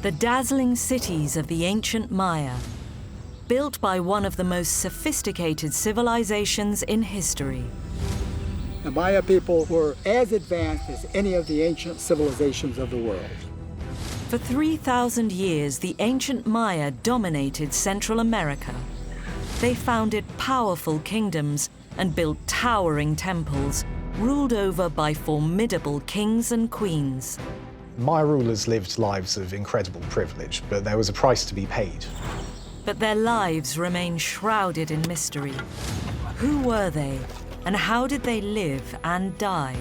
The dazzling cities of the ancient Maya, built by one of the most sophisticated civilizations in history. The Maya people were as advanced as any of the ancient civilizations of the world. For 3,000 years, the ancient Maya dominated Central America. They founded powerful kingdoms and built towering temples, ruled over by formidable kings and queens. Maya rulers lived lives of incredible privilege, but there was a price to be paid. But their lives remain shrouded in mystery. Who were they, and how did they live and die?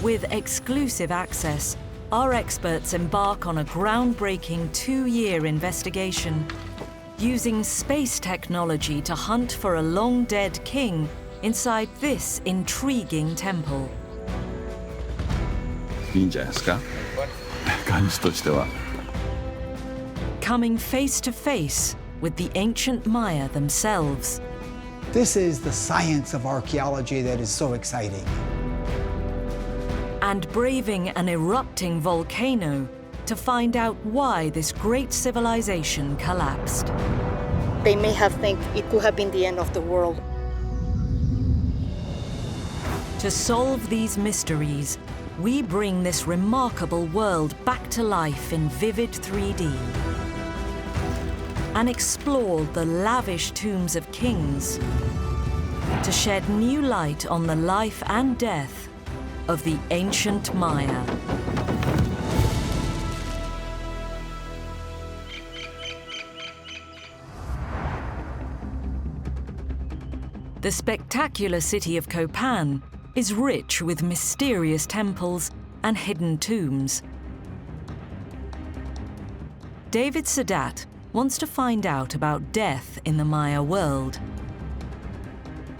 With exclusive access, our experts embark on a groundbreaking 2-year investigation, using space technology to hunt for a long-dead king inside this intriguing temple. いいんじゃないですか感じとしては Coming face to face with the ancient Maya themselves. This is the science of archaeology that is so exciting. And braving an erupting volcano to find out why this great civilization collapsed. They may have think it could have been the end of the world. To solve these mysteries, we bring this remarkable world back to life in vivid 3D and explore the lavish tombs of kings to shed new light on the life and death of the ancient Maya. The spectacular city of Copan is rich with mysterious temples and hidden tombs. David Sadat wants to find out about death in the Maya world.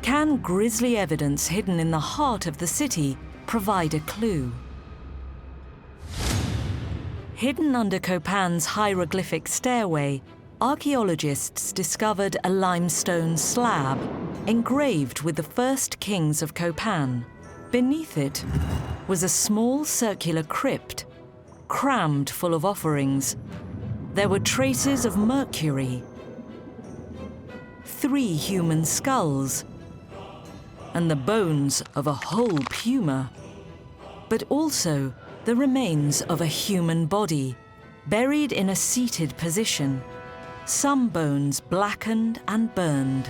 Can grisly evidence hidden in the heart of the city provide a clue? Hidden under Copan's hieroglyphic stairway, archaeologists discovered a limestone slab engraved with the first kings of Copan. Beneath it was a small circular crypt, crammed full of offerings. There were traces of mercury, 3 human skulls, and the bones of a whole puma, but also the remains of a human body, buried in a seated position, some bones blackened and burned.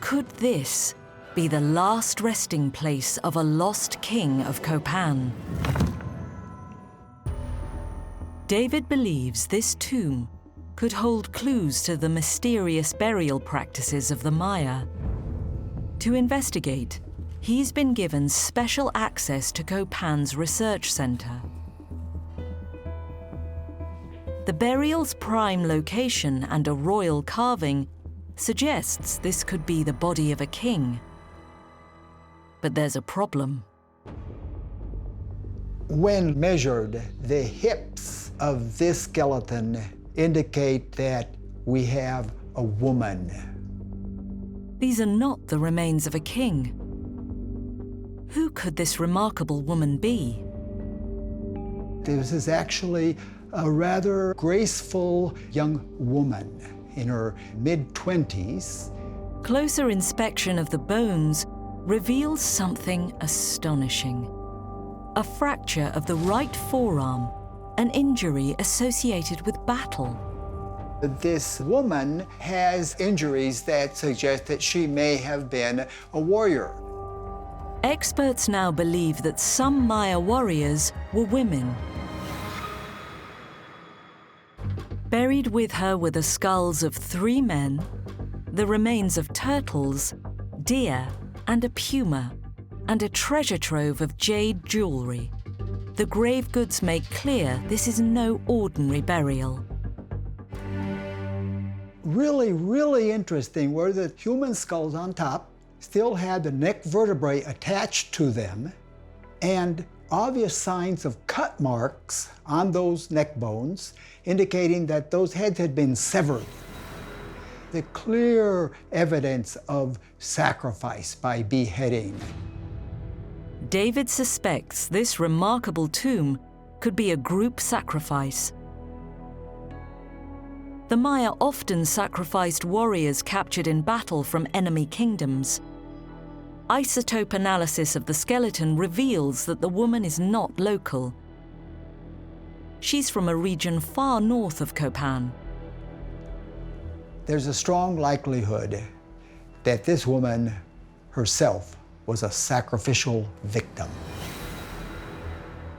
Could this be the last resting place of a lost king of Copan? David believes this tomb could hold clues to the mysterious burial practices of the Maya. To investigate, he's been given special access to Copan's research center. The burial's prime location and a royal carving suggests this could be the body of a king. But there's a problem. When measured, the hips of this skeleton indicate that we have a woman. These are not the remains of a king. Who could this remarkable woman be? This is actually a rather graceful young woman in her mid-20s. Closer inspection of the bones reveals something astonishing. A fracture of the right forearm, an injury associated with battle. This woman has injuries that suggest that she may have been a warrior. Experts now believe that some Maya warriors were women. Buried with her were the skulls of 3 men, the remains of turtles, deer, and a puma, and a treasure trove of jade jewelry. The grave goods make clear this is no ordinary burial. Really, really interesting were the human skulls on top still had the neck vertebrae attached to them and obvious signs of cut marks on those neck bones, indicating that those heads had been severed. The clear evidence of sacrifice by beheading. David suspects this remarkable tomb could be a group sacrifice. The Maya often sacrificed warriors captured in battle from enemy kingdoms. Isotope analysis of the skeleton reveals that the woman is not local. She's from a region far north of Copan. There's a strong likelihood that this woman herself was a sacrificial victim.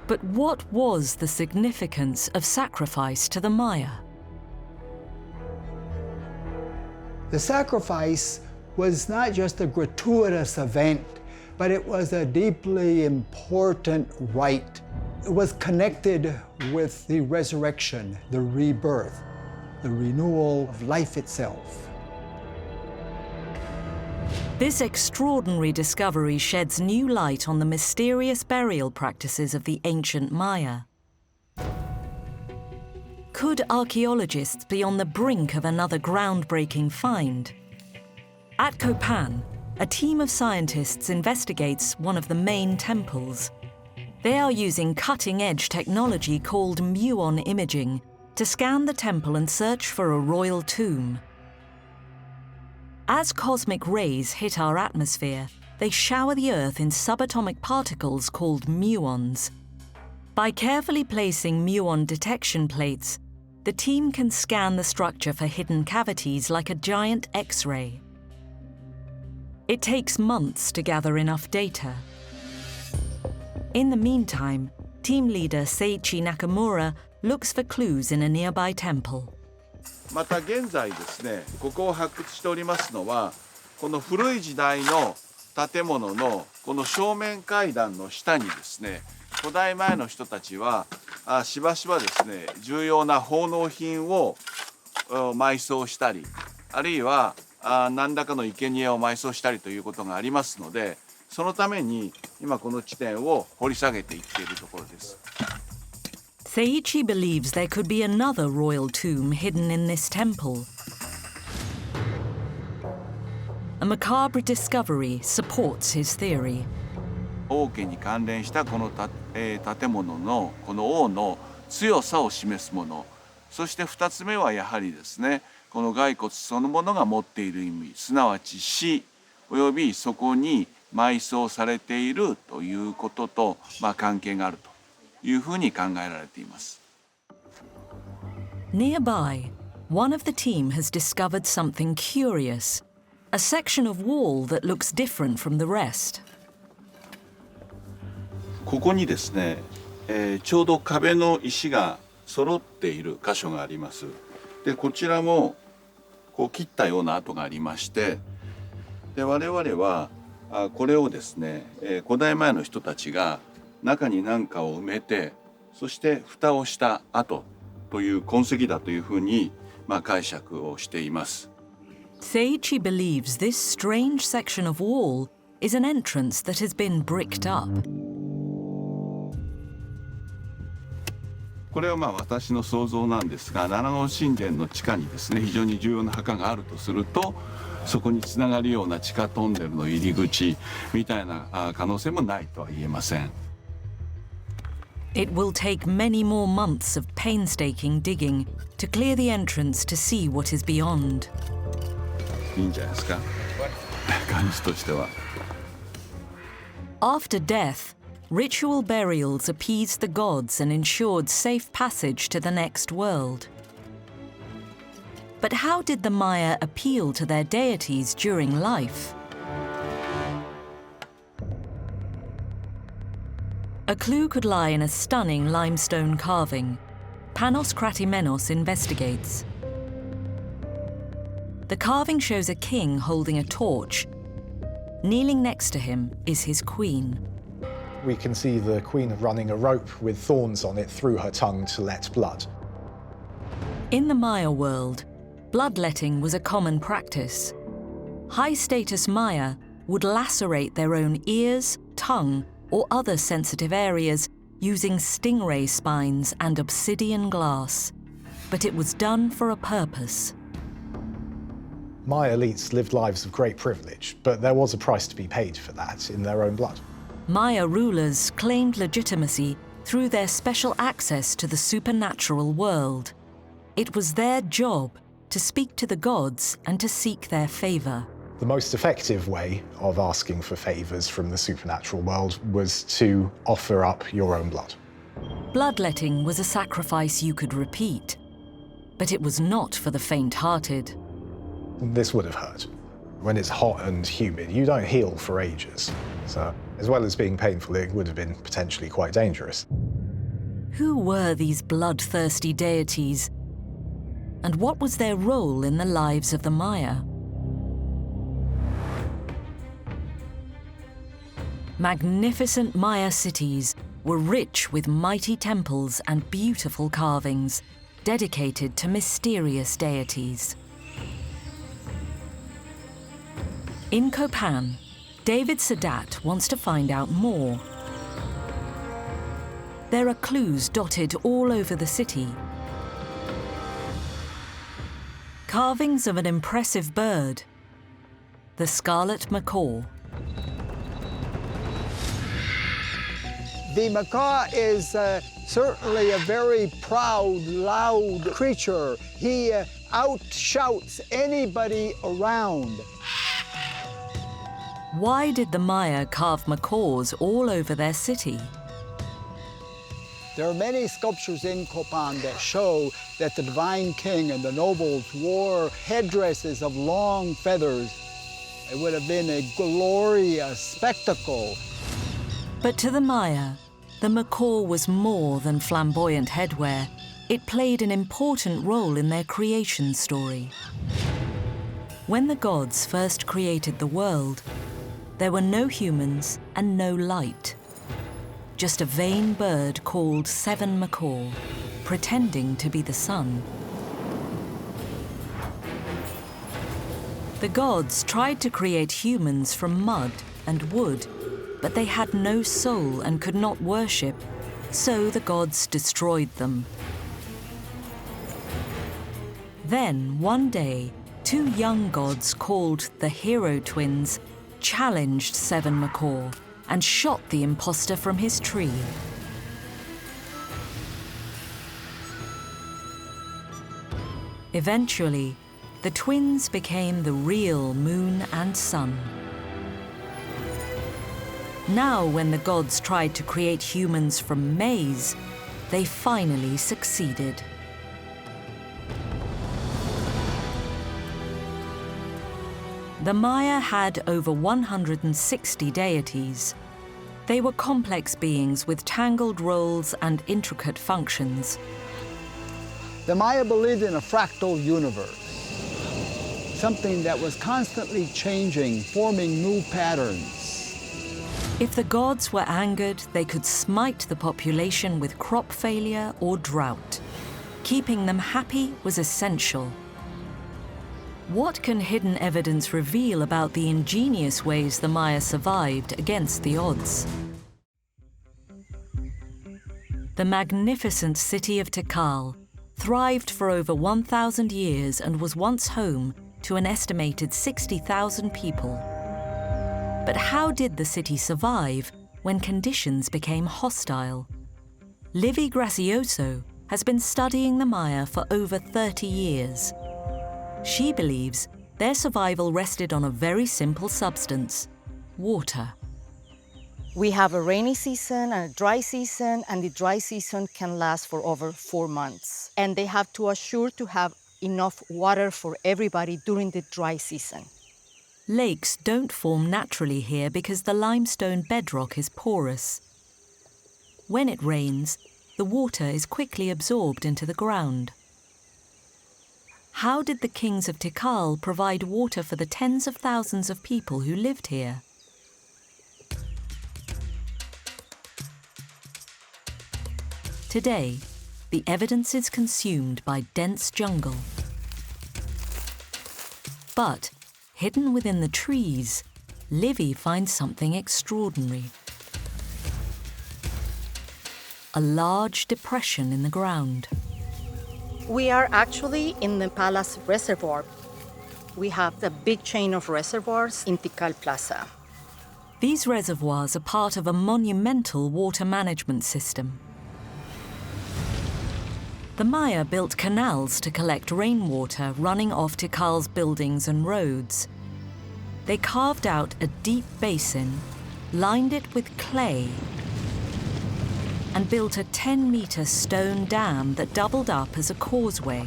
But what was the significance of sacrifice to the Maya? The sacrifice was not just a gratuitous event, but it was a deeply important rite. It was connected with the resurrection, the rebirth, the renewal of life itself. This extraordinary discovery sheds new light on the mysterious burial practices of the ancient Maya. Could archaeologists be on the brink of another groundbreaking find? At Copan, a team of scientists investigates one of the main temples. They are using cutting-edge technology called muon imaging to scan the temple and search for a royal tomb. As cosmic rays hit our atmosphere, they shower the Earth in subatomic particles called muons. By carefully placing muon detection plates, the team can scan the structure for hidden cavities like a giant X-ray. It takes months to gather enough data. In the meantime, team leader Seiichi Nakamura looks for clues in a nearby temple. また現在ですね、ここを発掘しておりますのは、この古い時代の建物のこの正面階段の下にですね、古代前の人たちはしばしばですね、重要な奉納品を埋葬したり、あるいは何らかの生贄を埋葬したりということがありますので、そのために今この地点を掘り下げていっているところです。Seiichi believes there could be another royal tomb hidden in this temple. A macabre discovery supports his theory. 王家に関連したこの建物のこの王の強さを示すもの、そして2つ目はやはりですね、この骸骨そのものが持っている意味、すなわち死およびそこに埋葬されているということと、関係があるというふうに考えられています。Nearby, one of the team has discovered something curious, a section of wall that looks different from the rest. ここにですね、ちょうど壁の石が揃っている箇所があります。で、こちらもこう切ったような跡がありまして、で我々はこれをですね、古代前の人たちが中に何かを埋めて、そして蓋をした跡という痕跡だというふうに解釈をしています。Seiichi believes this strange section of wall is an entrance that has been bricked up. これは私の想像なんですが、7号神殿の地下にですね、非常に重要な墓があるとすると、そこにつながるような地下トンネルの入り口みたいな可能性もないとは言えません。It will take many more months of painstaking digging to clear the entrance to see what is beyond. いいんじゃないですか、感じとしては。After death, ritual burials appeased the gods and ensured safe passage to the next world. But how did the Maya appeal to their deities during life? A clue could lie in a stunning limestone carving. Panos Kratimenos investigates. The carving shows a king holding a torch. Kneeling next to him is his queen. We can see the queen running a rope with thorns on it through her tongue to let blood. In the Maya world, bloodletting was a common practice. High-status Maya would lacerate their own ears, tongue, or other sensitive areas using stingray spines and obsidian glass. But it was done for a purpose. Maya elites lived lives of great privilege, but there was a price to be paid for that in their own blood. Maya rulers claimed legitimacy through their special access to the supernatural world. It was their job to speak to the gods and to seek their favor. The most effective way of asking for favors from the supernatural world was to offer up your own blood. Bloodletting was a sacrifice you could repeat, but it was not for the faint-hearted. This would have hurt. When it's hot and humid, you don't heal for ages. So, as well as being painful, it would have been potentially quite dangerous. Who were these bloodthirsty deities? And what was their role in the lives of the Maya? Magnificent Maya cities were rich with mighty temples and beautiful carvings dedicated to mysterious deities. In Copan, David Sadat wants to find out more. There are clues dotted all over the city. Carvings of an impressive bird, the scarlet macaw. The macaw is certainly a very proud, loud creature. He outshouts anybody around. Why did the Maya carve macaws all over their city? There are many sculptures in Copan that show that the divine king and the nobles wore headdresses of long feathers. It would have been a glorious spectacle. But to the Maya, the macaw was more than flamboyant headwear. It played an important role in their creation story. When the gods first created the world, there were no humans and no light. Just a vain bird called Seven Macaw, pretending to be the sun. The gods tried to create humans from mud and wood, but they had no soul and could not worship, so the gods destroyed them. Then, one day, two young gods called the Hero Twins challenged Seven Macaw and shot the imposter from his tree. Eventually, the twins became the real moon and sun. Now, when the gods tried to create humans from maize, they finally succeeded. The Maya had over 160 deities. They were complex beings with tangled roles and intricate functions. The Maya believed in a fractal universe, something that was constantly changing, forming new patterns. If the gods were angered, they could smite the population with crop failure or drought. Keeping them happy was essential. What can hidden evidence reveal about the ingenious ways the Maya survived against the odds? The magnificent city of Tikal thrived for over 1,000 years and was once home to an estimated 60,000 people. But how did the city survive when conditions became hostile? Livy Gracioso has been studying the Maya for over 30 years. She believes their survival rested on a very simple substance: water. We have a rainy season and a dry season, and the dry season can last for over 4 months. And they have to assure to have enough water for everybody during the dry season. Lakes don't form naturally here because the limestone bedrock is porous. When it rains, the water is quickly absorbed into the ground. How did the kings of Tikal provide water for the tens of thousands of people who lived here? Today, the evidence is consumed by dense jungle. But, hidden within the trees, Livy finds something extraordinary. A large depression in the ground. We are actually in the palace reservoir. We have the big chain of reservoirs in Tikal Plaza. These reservoirs are part of a monumental water management system. The Maya built canals to collect rainwater running off Tikal's buildings and roads. They carved out a deep basin, lined it with clay, and built a 10-meter stone dam that doubled up as a causeway.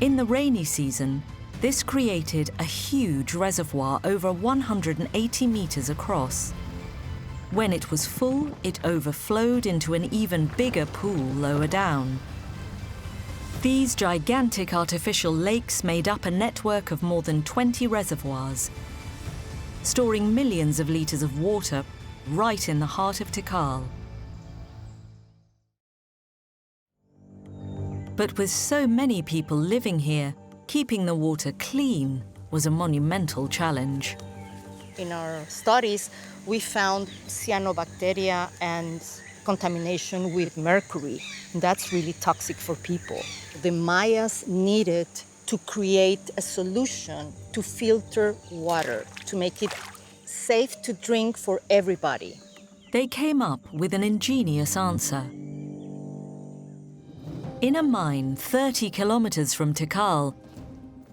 In the rainy season, this created a huge reservoir over 180 meters across. When it was full, it overflowed into an even bigger pool lower down. These gigantic artificial lakes made up a network of more than 20 reservoirs, storing millions of liters of water right in the heart of Tikal. But with so many people living here, keeping the water clean was a monumental challenge. In our studies, we found cyanobacteria and contamination with mercury. That's really toxic for people. The Mayas needed to create a solution to filter water, to make it safe to drink for everybody. They came up with an ingenious answer. In a mine 30 kilometers from Tikal,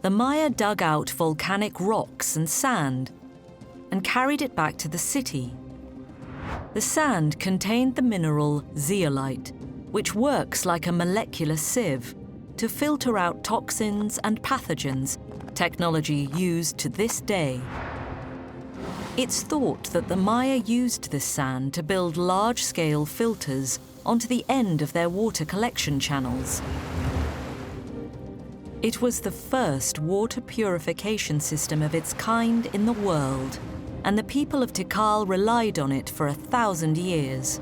the Maya dug out volcanic rocks and sand and carried it back to the city. The sand contained the mineral zeolite, which works like a molecular sieve to filter out toxins and pathogens, technology used to this day. It's thought that the Maya used this sand to build large-scale filters onto the end of their water collection channels. It was the first water purification system of its kind in the world, and the people of Tikal relied on it for 1,000 years.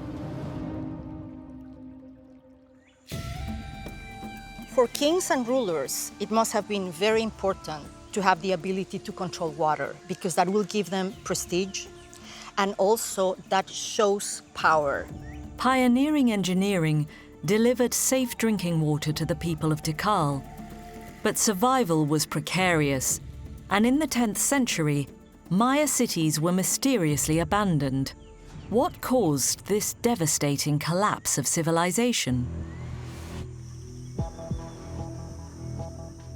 For kings and rulers, it must have been very important to have the ability to control water, because that will give them prestige, and also that shows power. Pioneering engineering delivered safe drinking water to the people of Tikal, but survival was precarious, and in the 10th century, Maya cities were mysteriously abandoned. What caused this devastating collapse of civilization?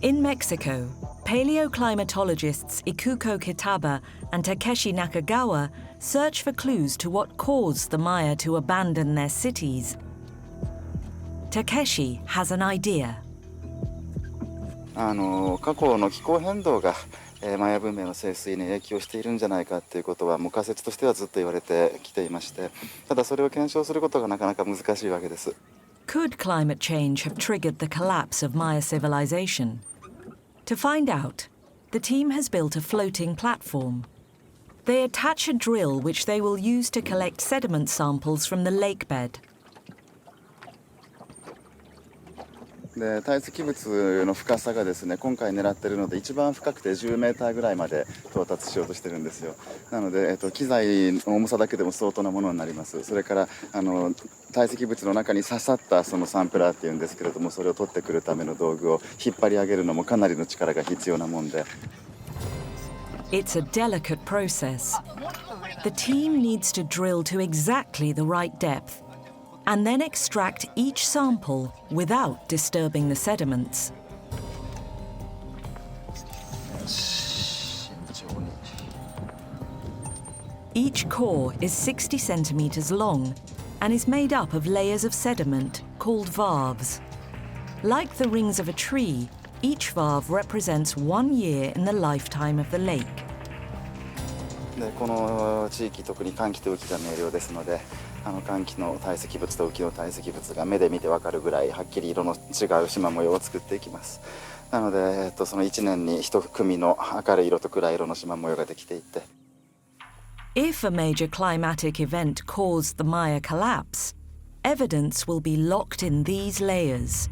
In Mexico, paleoclimatologists Ikuko Kitaba and Takeshi Nakagawa search for clues to what caused the Maya to abandon their cities. Takeshi has an idea. 過去の気候変動がマヤ文明の盛衰に影響しているんじゃないかということはもう仮説としてはずっと言われてきていまして、ただそれを検証することがなかなか難しいわけです。 Could climate change have triggered the collapse of Maya civilization? To find out, the team has built a floating platform. They attach a drill which they will use to collect sediment samples from the lake bed. で堆積物の深さがですね、今回狙ってるので一番深くて10メーターぐらいまで到達しようとしてるんですよ。なので、機材の重さだけでも相当なものになります。それから堆積物の中に刺さったそのサンプラーっていうんですけれども、それを取ってくるための道具を引っ張り上げるのもかなりの力が必要なもんで。 It's a delicate process. The team needs to drill to exactly the right depth and then extract each sample without disturbing the sediments. Each core is 60 centimeters long and is made up of layers of sediment called varves. Like the rings of a tree, each valve represents 1 year in the lifetime of the lake. でこの地域特に乾季と雨季が明瞭ですので、乾季の堆積物と雨季の堆積物が目で見てわかるぐらいはっきり色の違う縞模様を作っていきます。なので、その1年に1組の明るい色と暗い色の縞模様ができていって。 If a major climatic event caused the Maya collapse, evidence will be locked in these layers.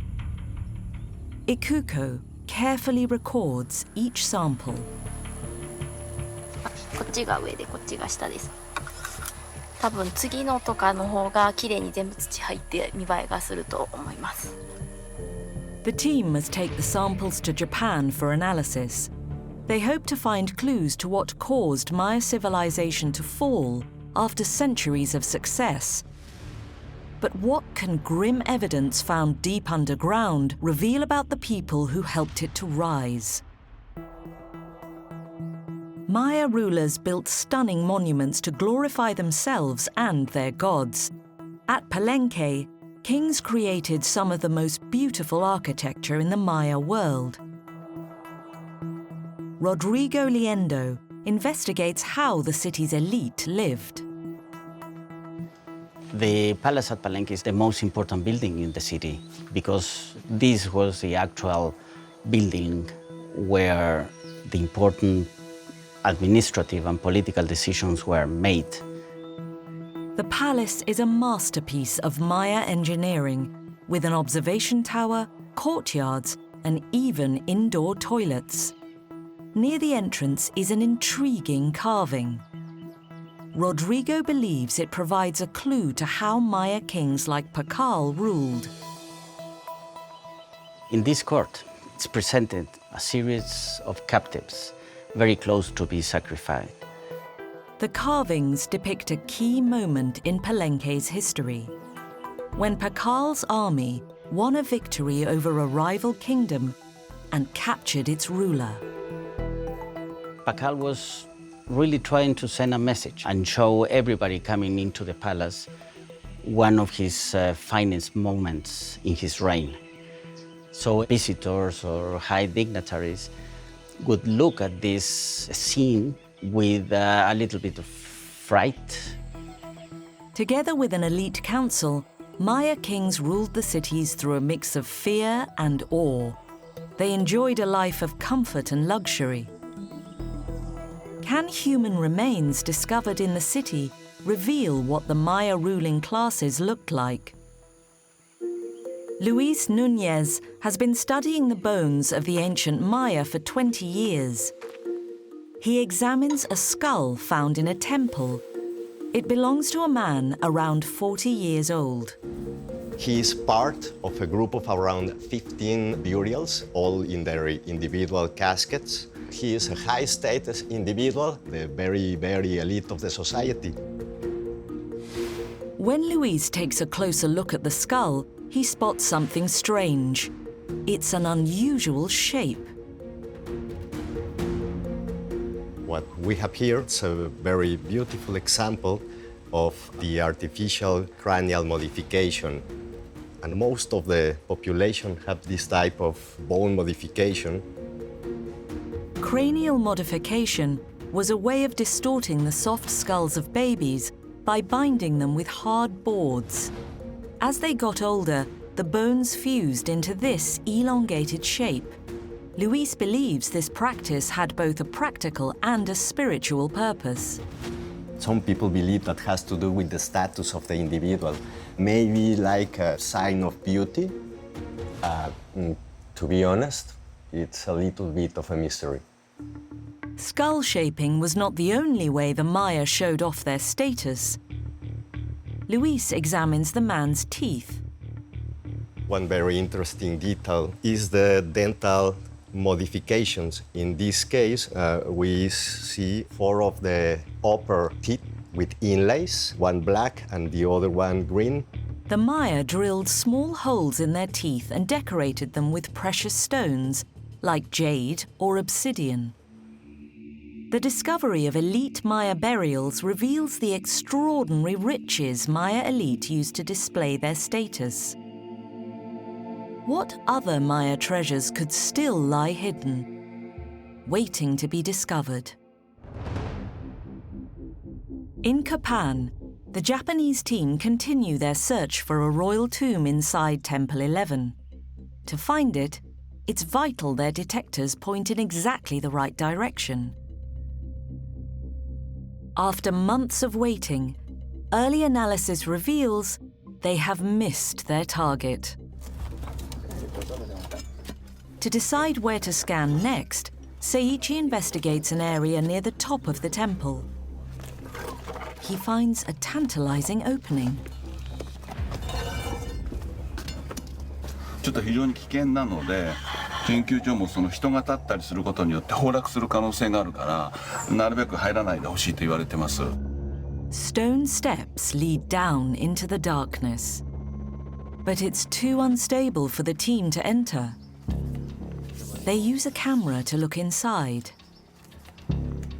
Ikuko carefully records each sample. こっちが上でこっちが下です。多分次のとかの方が綺麗に全部土入って見栄えがすると思います。The team must take the samples to Japan for analysis. They hope to find clues to what caused Maya civilization to fall after centuries of success. But what dark and grim evidence found deep underground reveal about the people who helped it to rise. Maya rulers built stunning monuments to glorify themselves and their gods. At Palenque, kings created some of the most beautiful architecture in the Maya world. Rodrigo Liendo investigates how the city's elite lived. The palace at Palenque is the most important building in the city because this was the actual building where the important administrative and political decisions were made. The palace is a masterpiece of Maya engineering, with an observation tower, courtyards, and even indoor toilets. Near the entrance is an intriguing carving. Rodrigo believes it provides a clue to how Maya kings like Pakal ruled. In this court, it's presented a series of captives very close to be sacrificed. The carvings depict a key moment in Palenque's history, when Pakal's army won a victory over a rival kingdom and captured its ruler. Pakal was really trying to send a message and show everybody coming into the palace one of his finest moments in his reign. So visitors or high dignitaries would look at this scene with a little bit of fright. Together with an elite council, Maya kings ruled the cities through a mix of fear and awe. They enjoyed a life of comfort and luxury. Can human remains discovered in the city reveal what the Maya ruling classes looked like? Luis Núñez has been studying the bones of the ancient Maya for 20 years. He examines a skull found in a temple. It belongs to a man around 40 years old. He is part of a group of around 15 burials, all in their individual caskets. He is a high-status individual, the very, very elite of the society. When Luis takes a closer look at the skull, he spots something strange. It's an unusual shape. What we have here is a very beautiful example of the artificial cranial modification. And most of the population have this type of bone modification. Cranial modification was a way of distorting the soft skulls of babies by binding them with hard boards. As they got older, the bones fused into this elongated shape. Luis believes this practice had both a practical and a spiritual purpose. Some people believe that has to do with the status of the individual, maybe like a sign of beauty. To be honest, it's a little bit of a mystery. Skull shaping was not the only way the Maya showed off their status. Luis examines the man's teeth. One very interesting detail is the dental modifications. In this case, we see 4 of the upper teeth with inlays, one black and the other one green. The Maya drilled small holes in their teeth and decorated them with precious stones, like jade or obsidian. The discovery of elite Maya burials reveals the extraordinary riches Maya elite used to display their status. What other Maya treasures could still lie hidden, waiting to be discovered? In Copan, the Japanese team continue their search for a royal tomb inside Temple 11. To find it, it's vital their detectors point in exactly the right direction. After months of waiting, early analysis reveals they have missed their target. To decide where to scan next, Seiichi investigates an area near the top of the temple. He finds a tantalizing opening. ちょっと非常に危険なので、研究所もその人が立ったりすることによって崩落する可能性があるから、なるべく入らないでほしいと言われてます。 Stone steps lead down into the darkness. But it's too unstable for the team to enter. They use a camera to look inside.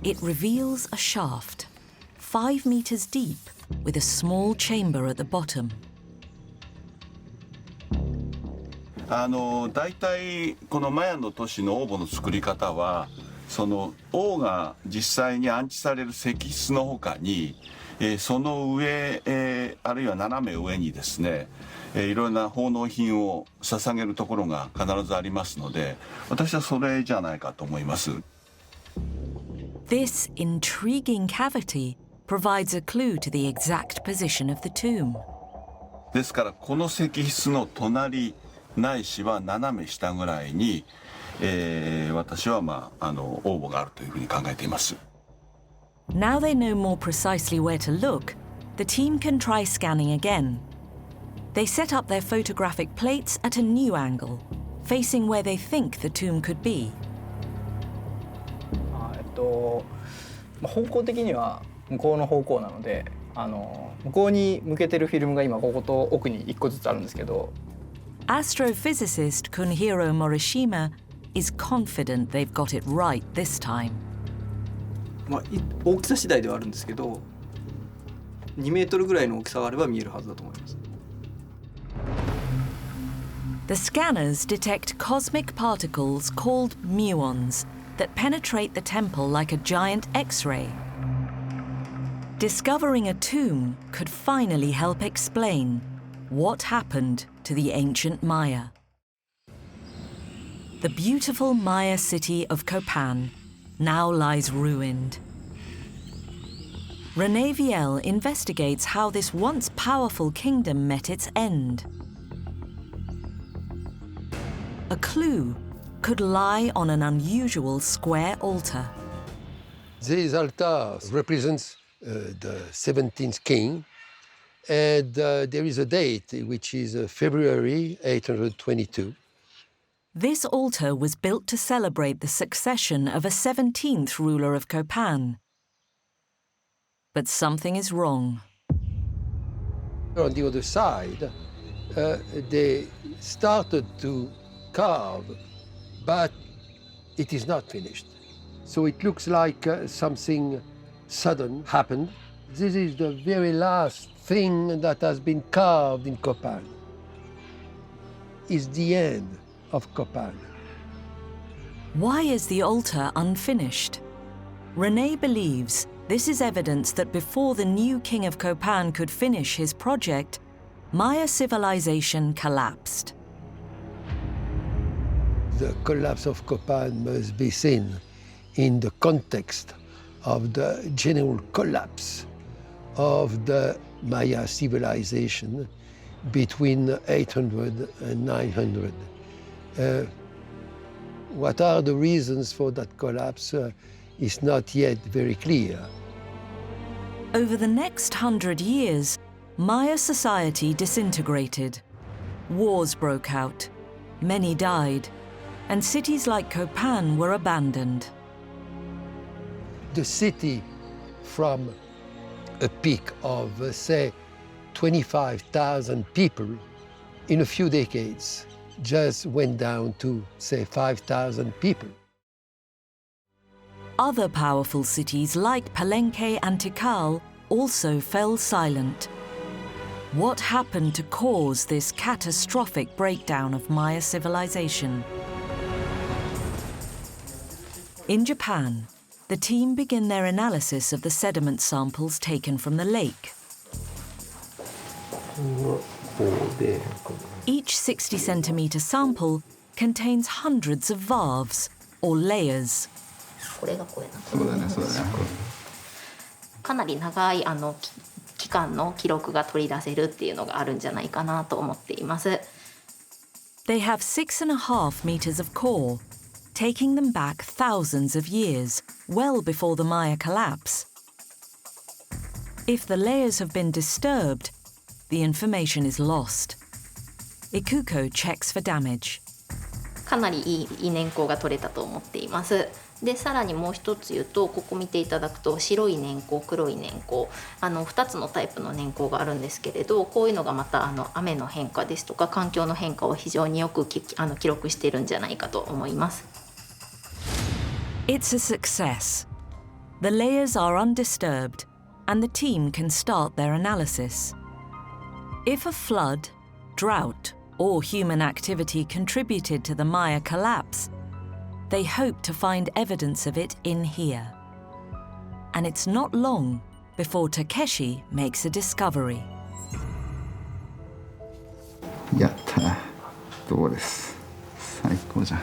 It reveals a shaft, 5 meters deep, with a small chamber at the bottom. 大体このマヤの都市の王墓の作り方は、その王が実際に安置される石室の他に、その上、あるいは斜め上にですね、いろんな奉納品を捧げるところが必ずありますので、私はそれじゃないかと思います。This intriguing cavity provides a clue to the exact position of the tomb. ですからこの石室の隣ないしは斜め下ぐらいに、私は王墓があるというふうに考えています。Now they know more precisely where to look, the team can try scanning again. They set up their photographic plates at a new angle, facing where they think the tomb could be. 方向的には向こうの方向なので、向こうに向けてるフィルムが今ここと奥に1個ずつあるんですけど。Astrophysicist Kunhiro Morishima is confident they've got it right this time. 大きさ次第ではあるんですけど、2メートルぐらいの大きさがあれば見えるはずだと思います。The scanners detect cosmic particles called muons that penetrate the temple like a giant X-ray. Discovering a tomb could finally help explain what happened to the ancient Maya. The beautiful Maya city of Copan now lies ruined. René Viel investigates how this once powerful kingdom met its end. A clue could lie on an unusual square altar. This altar represents the 17th king, and there is a date, which is February 822. This altar was built to celebrate the succession of a 17th ruler of Copan. But something is wrong. On the other side, they started to carve, but it is not finished. So it looks like something sudden happened. This is the very last thing that has been carved in Copan. It's the end of Copan. Why is the altar unfinished? René believes this is evidence that before the new king of Copan could finish his project, Maya civilization collapsed. The collapse of Copan must be seen in the context of the general collapse of the Maya civilization between 800 and 900. What are the reasons for that collapse is not yet very clear. Over the next 100 years, Maya society disintegrated. Wars broke out, many died, and cities like Copan were abandoned. The city, from a peak of, say, 25,000 people, in a few decades, just went down to, say, 5,000 people. Other powerful cities like Palenque and Tikal also fell silent. What happened to cause this catastrophic breakdown of Maya civilization? In Japan, the team begin their analysis of the sediment samples taken from the lake. Each 60-centimeter sample contains hundreds of valves, or layers. かなり長い期間の記録が取り出せるっていうのがあるんじゃないかなと思っています。They have 6.5 meters of core, taking them back thousands of years, well before the Maya collapse. If the layers have been disturbed, the information is lost. Ikuko checks for damage. かなりいい年縞が取れたと思っています。でさらにもう一つ言うと、ここ見ていただくと白い年縞、黒い年縞、2つのタイプの年縞があるんですけれど、こういうのがまた雨の変化ですとか環境の変化を非常によく記録しているんじゃないかと思います。It's a success. The layers are undisturbed, and the team can start their analysis. If a flood, drought, or human activity contributed to the Maya collapse, they hope to find evidence of it in here. And it's not long before Takeshi makes a discovery. やった。どうです。最高じゃん。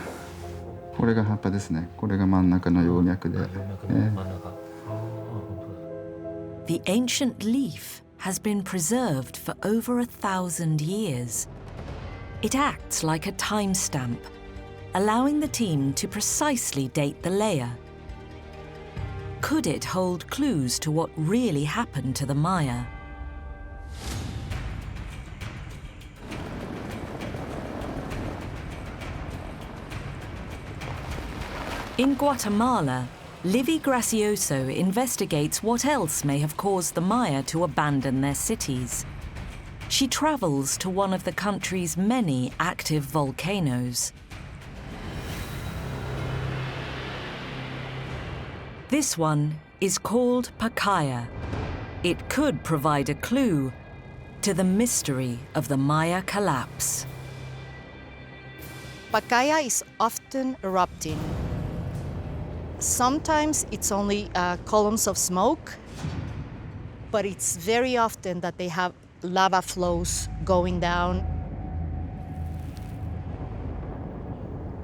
これが葉っぱですね。これが真ん中の葉脈で。The ancient leaf has been preserved for over 1,000 years. It acts like a timestamp, allowing the team to precisely date the layer. Could it hold clues to what really happened to the Maya? In Guatemala, Livy Gracioso investigates what else may have caused the Maya to abandon their cities. She travels to one of the country's many active volcanoes. This one is called Pacaya. It could provide a clue to the mystery of the Maya collapse. Pacaya is often erupting. Sometimes it's only columns of smoke, but it's very often that they have lava flows going down.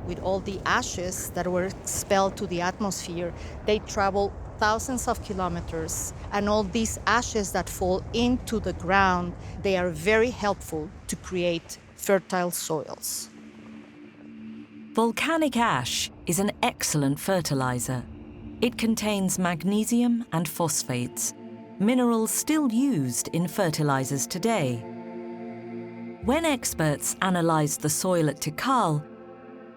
With all the ashes that were expelled to the atmosphere, they travel thousands of kilometers, and all these ashes that fall into the ground, they are very helpful to create fertile soils. Volcanic ash is an excellent fertilizer. It contains magnesium and phosphates, minerals still used in fertilizers today. When experts analyzed the soil at Tikal,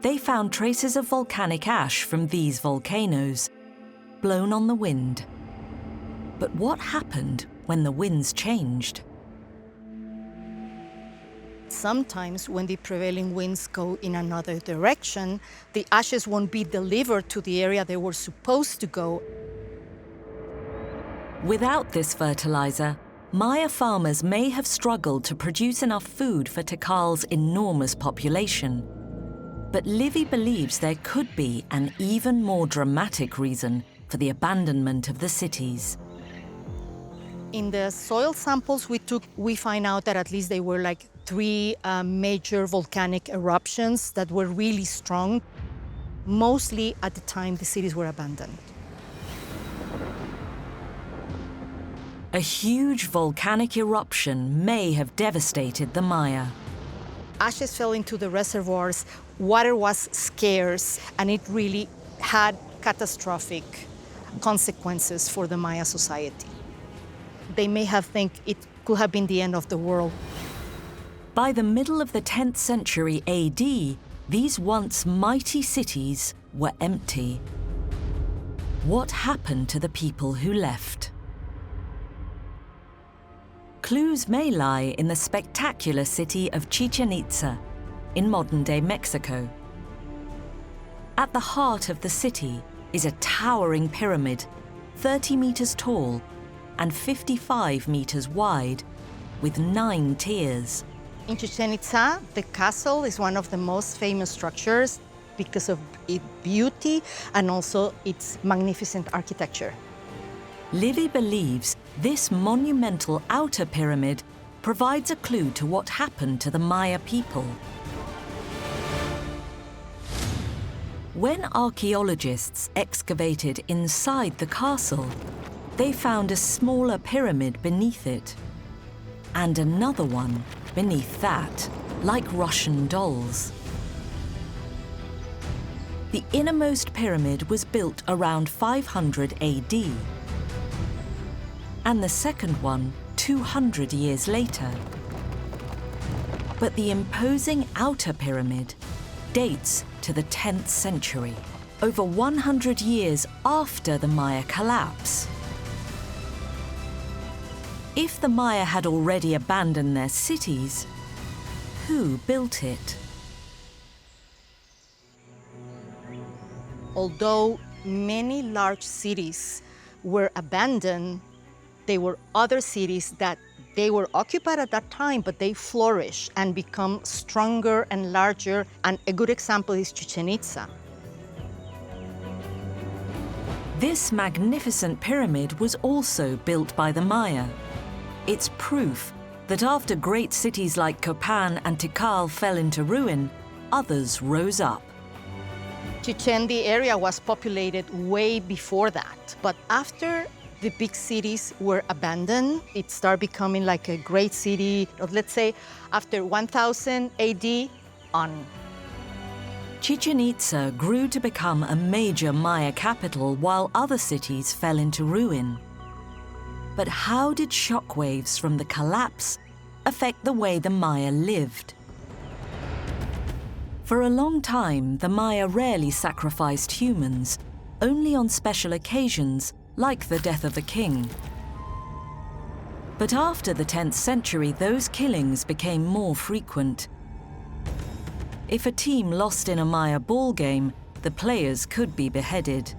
they found traces of volcanic ash from these volcanoes, blown on the wind. But what happened when the winds changed? Sometimes when the prevailing winds go in another direction, the ashes won't be delivered to the area they were supposed to go. Without this fertilizer, Maya farmers may have struggled to produce enough food for Tikal's enormous population. But Livy believes there could be an even more dramatic reason for the abandonment of the cities. In the soil samples we took, we find out that at least they were like 3 major volcanic eruptions that were really strong, mostly at the time the cities were abandoned. A huge volcanic eruption may have devastated the Maya. Ashes fell into the reservoirs, water was scarce, and it really had catastrophic consequences for the Maya society. They may have think it could have been the end of the world. By the middle of the 10th century AD, these once mighty cities were empty. What happened to the people who left? Clues may lie in the spectacular city of Chichen Itza in modern-day Mexico. At the heart of the city is a towering pyramid, 30 meters tall and 55 meters wide, with 9 tiers. In Chichen Itza, the castle is one of the most famous structures because of its beauty and also its magnificent architecture. Livy believes this monumental outer pyramid provides a clue to what happened to the Maya people. When archaeologists excavated inside the castle, they found a smaller pyramid beneath it, and another one beneath that, like Russian dolls. The innermost pyramid was built around 500 AD, and the second one 200 years later. But the imposing outer pyramid dates to the 10th century, over 100 years after the Maya collapse. If the Maya had already abandoned their cities, who built it? Although many large cities were abandoned, there were other cities that they were occupied at that time, but they flourished and become stronger and larger. And a good example is Chichen Itza. This magnificent pyramid was also built by the Maya. It's proof that after great cities like Copan and Tikal fell into ruin, others rose up. Chichen, the area was populated way before that. But after the big cities were abandoned, it started becoming like a great city, let's say after 1000 AD on. Chichen Itza grew to become a major Maya capital while other cities fell into ruin. But how did shockwaves from the collapse affect the way the Maya lived? For a long time, the Maya rarely sacrificed humans, only on special occasions like the death of a king. But after the 10th century, those killings became more frequent. If a team lost in a Maya ball game, the players could be beheaded.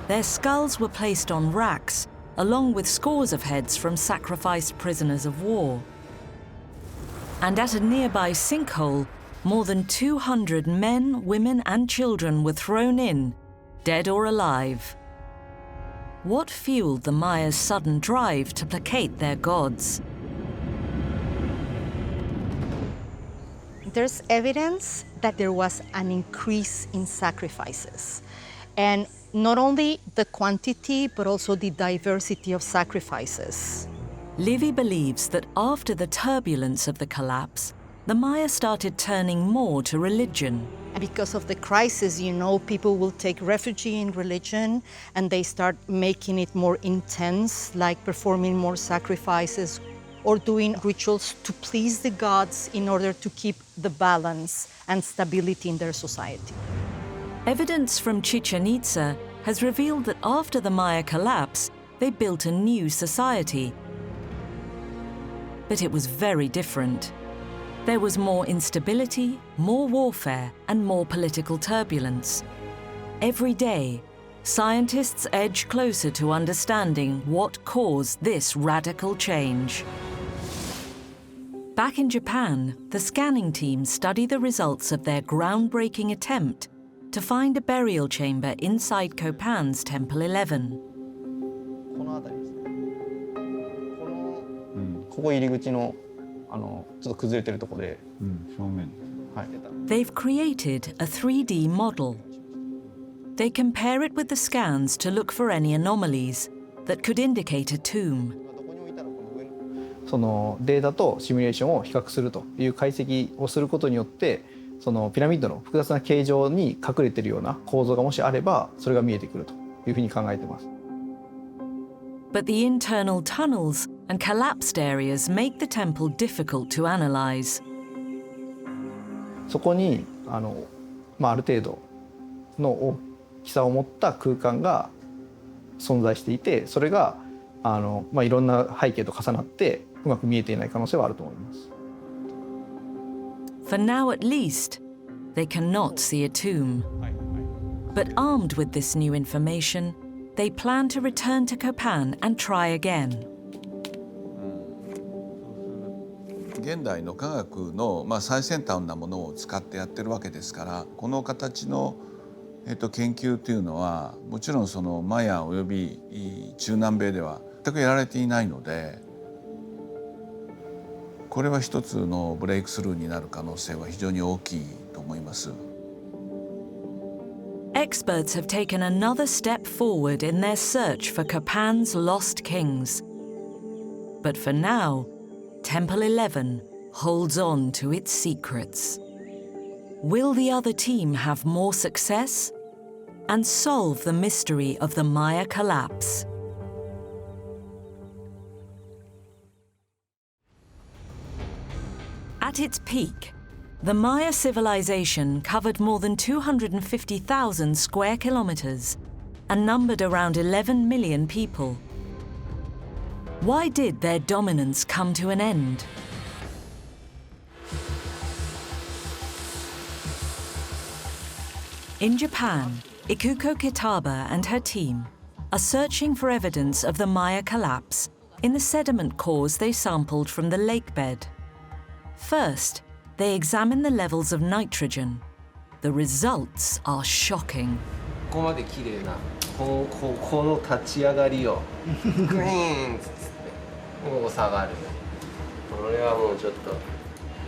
Their skulls were placed on racks, along with scores of heads from sacrificed prisoners of war. And at a nearby sinkhole, more than 200 men, women, and children were thrown in, dead or alive. What fueled the Maya's sudden drive to placate their gods? There's evidence that there was an increase in sacrifices. And not only the quantity, but also the diversity of sacrifices. Livy believes that after the turbulence of the collapse, the Maya started turning more to religion. And because of the crisis, people will take refuge in religion and they start making it more intense, like performing more sacrifices or doing rituals to please the gods in order to keep the balance and stability in their society. Evidence from Chichen Itza has revealed that after the Maya collapse, they built a new society. But it was very different. There was more instability, more warfare, and more political turbulence. Every day, scientists edge closer to understanding what caused this radical change. Back in Japan, the scanning team study the results of their groundbreaking attempt to find a burial chamber inside Copan's Temple 11. ここ入り口のちょっと崩れてるところで、正面。They've created a 3D model. They compare it with the scans to look for any anomalies that could indicate a tomb. そのデータとシミュレーションを比較するという解析をすることによって、そのピラミッドの複雑な形状に隠れているような構造がもしあれば、それが見えてくるというふうに考えています。But the internal tunnels and collapsed areas make the temple difficult to analyze. そこにある程度の大きさを持った空間が存在していて、それがいろんな背景と重なってうまく見えていない可能性はあると思います。For now at least, they cannot see a tomb. But armed with this new information, they plan to return to Copan and try again. 現代の科学の最先端なものを使ってやってるわけですから、この形の研究というのはもちろんそのマヤおよび中南米では全くやられていないので、これは一つのブレイクスルーになる可能性は非常に大きいと思います。Experts have taken another step forward in their search for Copan's lost kings. But for now, Temple 11 holds on to its secrets. Will the other team have more success and solve the mystery of the Maya collapse? At its peak, The Maya civilization covered more than 250,000 square kilometers and numbered around 11 million people. Why did their dominance come to an end? In Japan, Ikuko Kitaba and her team are searching for evidence of the Maya collapse in the sediment cores they sampled from the lake bed. First, they examine the levels of nitrogen. The results are shocking. ここまで綺麗なこの立ち上がりをグイーンってもう下がる。これはもうちょっと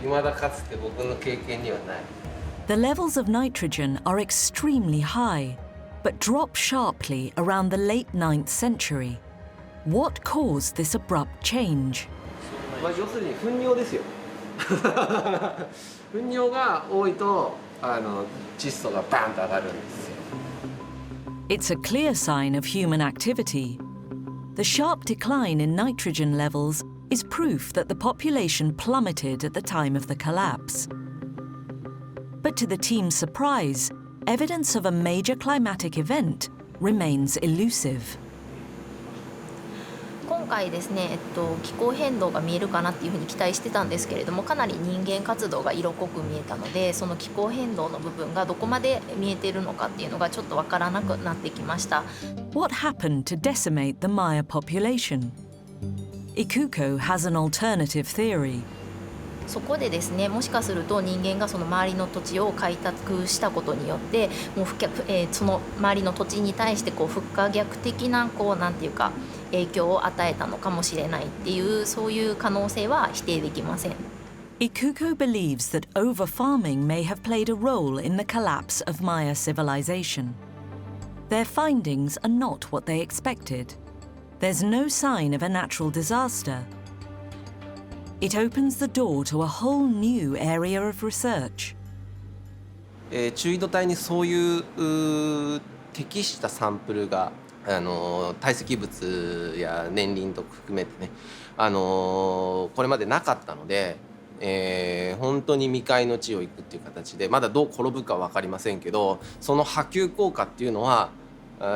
未だかつて僕の経験にはない。The levels of nitrogen are extremely high, but drop sharply around the late 9th century. What caused this abrupt change? まあ要するに糞尿ですよ。糞尿が多いと窒素がバンと上がるんですよ。It's a clear sign of human activity. The sharp decline in nitrogen levels is proof that the population plummeted at the time of the collapse. But to the team's surprise, evidence of a major climatic event remains elusive. 今回ですね、気候変動が見えるかなっていうふうに期待してたんですけれども、かなり人間活動が色濃く見えたので、その気候変動の部分がどこまで見えているのかっていうのがちょっとわからなくなってきました。What happened to decimate the Maya population? Ikuko has an alternative theory. そこでですね、もしかすると人間がその周りの土地を開拓したことによってもうその周りの土地に対して不可逆的ななんていうか影響を与えたのかもしれないっていうそういう可能性は否定できません。Ikuko believes that over-farming may have played a role in the collapse of Maya civilization. Their findings are not what they expected. There's no sign of a natural disaster. It opens the door to a whole new area of research. 中緯度帯にそういう適したサンプルが堆積物や年輪と含めてね、これまでなかったので、本当に未開の地を行くっていう形でまだどう転ぶか分かりませんけど、その波及効果っていうのは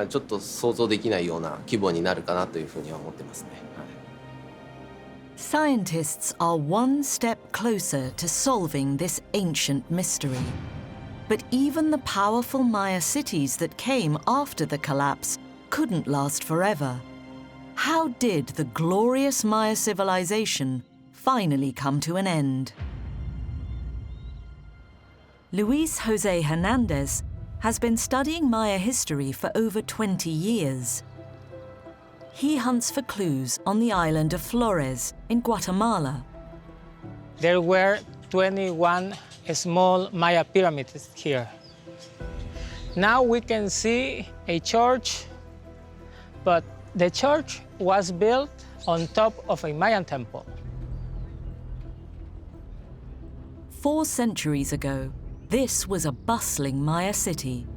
ちょっと想像できないような規模になるかなというふうには思ってますね。Scientists are one step closer to solving this ancient mystery. But even the powerful Maya cities that came after the collapse couldn't last forever. How did the glorious Maya civilization finally come to an end? Luis José Hernández has been studying Maya history for over 20 years. He hunts for clues on the island of Flores in Guatemala. There were 21 small Maya pyramids here. Now we can see a church, but the church was built on top of a Mayan temple. 4 centuries ago, this was a bustling Maya city.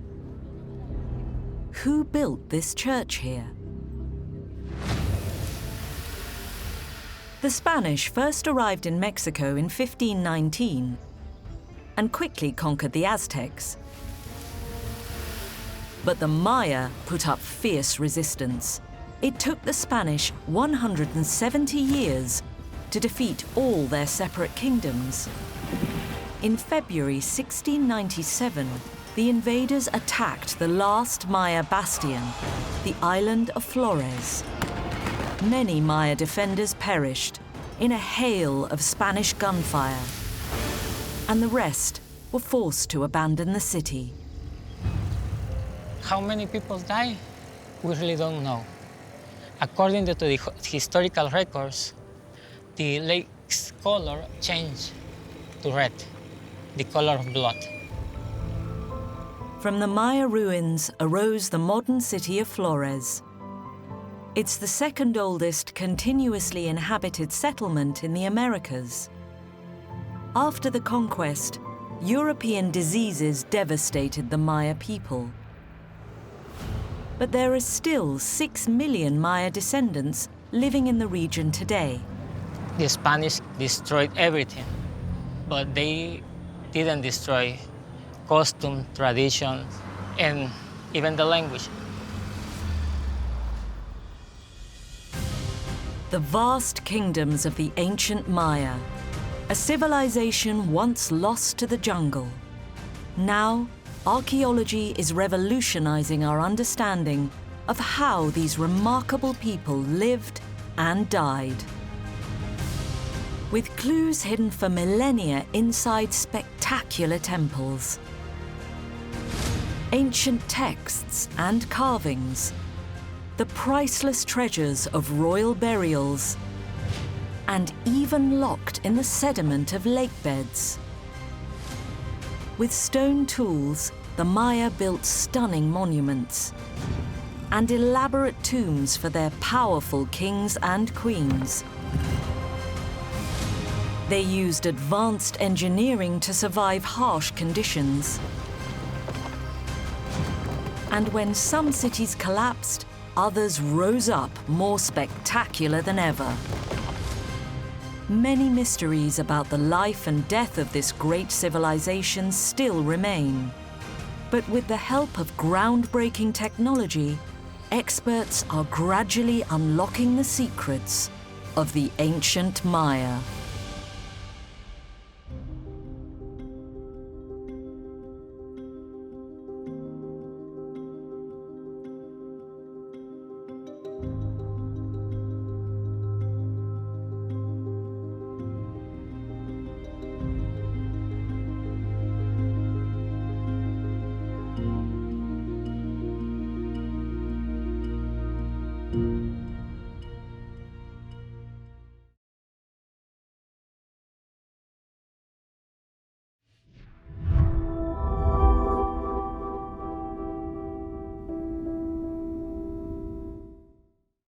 Who built this church here? The Spanish first arrived in Mexico in 1519 and quickly conquered the Aztecs. But the Maya put up fierce resistance. It took the Spanish 170 years to defeat all their separate kingdoms. In February 1697, the invaders attacked the last Maya bastion, the island of Flores. Many Maya defenders perished in a hail of Spanish gunfire, and the rest were forced to abandon the city. How many people died? We really don't know. According to the historical records, the lake's color changed to red, the color of blood. From the Maya ruins arose the modern city of Flores. It's the second oldest continuously inhabited settlement in the Americas. After the conquest, European diseases devastated the Maya people. But there are still 6 million Maya descendants living in the region today. The Spanish destroyed everything, but they didn't destroy costume, tradition, and even the language. The vast kingdoms of the ancient Maya, a civilization once lost to the jungle. Now, archaeology is revolutionizing our understanding of how these remarkable people lived and died. With clues hidden for millennia inside spectacular temples, ancient texts and carvings, the priceless treasures of royal burials, and even locked in the sediment of lake beds. With stone tools, the Maya built stunning monuments and elaborate tombs for their powerful kings and queens. They used advanced engineering to survive harsh conditions. And when some cities collapsed, others rose up more spectacular than ever. Many mysteries about the life and death of this great civilization still remain. But with the help of groundbreaking technology, experts are gradually unlocking the secrets of the ancient Maya.